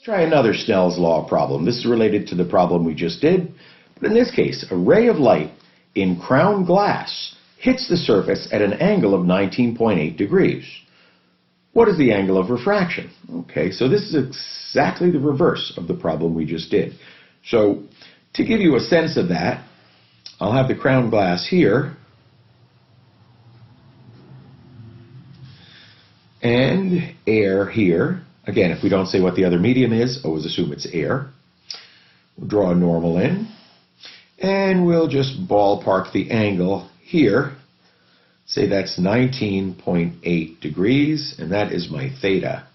Try another Snell's law problem. This is related to the problem we just did, but in this case, a ray of light in crown glass hits the surface at an angle of 19.8 degrees. What is the angle of refraction? Okay, so this is exactly the reverse of the problem we just did. So to give you a sense of that, I'll have the crown glass here, and air here. Again, if we don't say what the other medium is, always assume it's air. We'll draw a normal in, and we'll just ballpark the angle here. Say that's 19.8 degrees, and that is my theta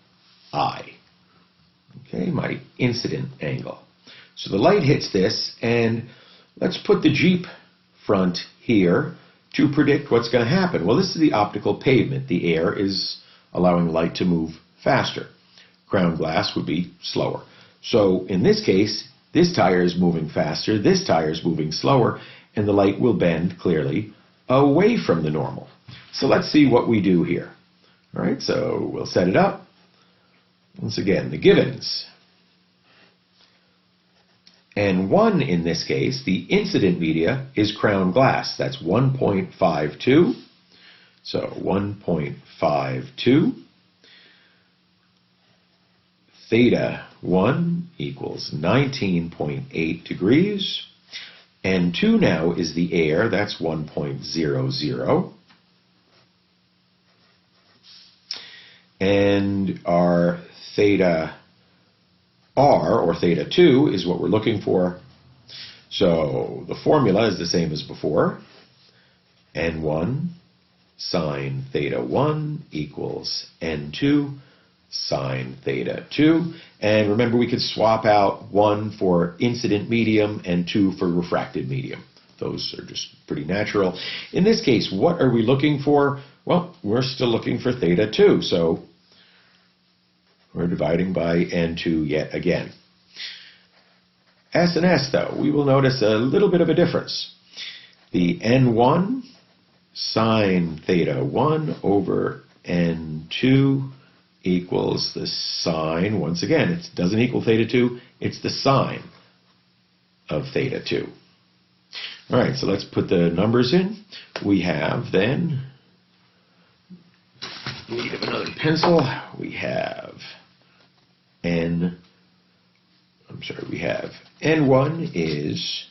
I. Okay, my incident angle. So the light hits this, and let's put the Jeep front here to predict what's going to happen. Well, this is the optical pavement. The air is allowing light to move faster. Crown glass would be slower. So in this case, this tire is moving faster, this tire is moving slower, and the light will bend clearly away from the normal. So let's see what we do here. All right, so we'll set it up. Once again, the givens. N1 in this case, the incident media, is crown glass. That's 1.52. So 1.52. Theta 1 equals 19.8 degrees. N2 now is the air. That's 1.00. And our theta R, or theta 2, is what we're looking for. So the formula is the same as before. N1 sine theta 1 equals N2 sine theta 2. And remember, we could swap out 1 for incident medium and 2 for refracted medium. Those are just pretty natural. In this case, what are we looking for? Well, we're still looking for theta 2. So we're dividing by N2 yet again. S and S, though, we will notice a little bit of a difference. The N1 sine theta 1 over N2 equals the sine. Once again, it doesn't equal theta 2, it's the sine of theta 2. All right, so let's put the numbers in. We have then, need of another pencil, we have we have N1 is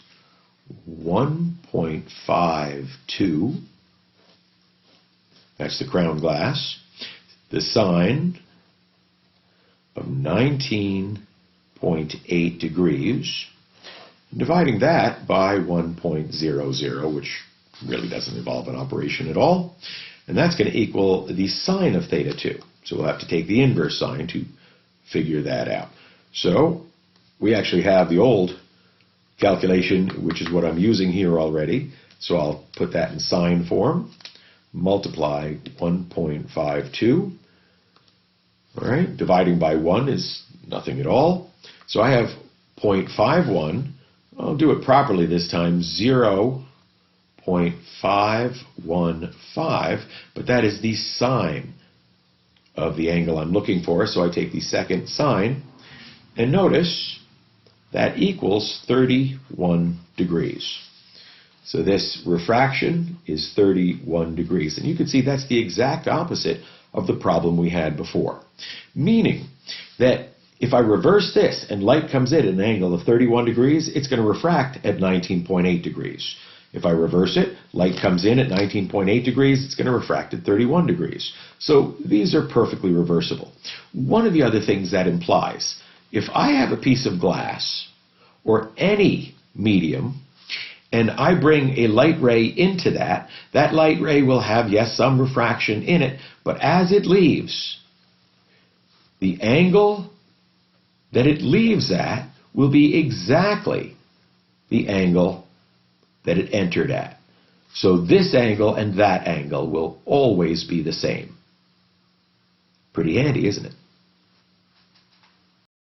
1.52. That's the crown glass. The sine of 19.8 degrees. Dividing that by 1.00, which really doesn't involve an operation at all. And that's going to equal the sine of theta 2. So we'll have to take the inverse sine to figure that out. So we actually have the old calculation, which is what I'm using here already. So I'll put that in sine form. Multiply 1.52. All right, dividing by 1 is nothing at all. So I have 0.51. I'll do it properly this time, 0.515, but that is the sine of the angle I'm looking for. So I take the second sine, and notice that equals 31 degrees. So this refraction is 31 degrees. And you can see that's the exact opposite of the problem we had before. Meaning that if I reverse this and light comes in at an angle of 31 degrees, it's going to refract at 19.8 degrees. If I reverse it, light comes in at 19.8 degrees, it's going to refract at 31 degrees. So these are perfectly reversible. One of the other things that implies, if I have a piece of glass or any medium, and I bring a light ray into that, that light ray will have, yes, some refraction in it, but as it leaves, the angle that it leaves at will be exactly the angle that it entered at. So this angle and that angle will always be the same. Pretty handy, isn't it?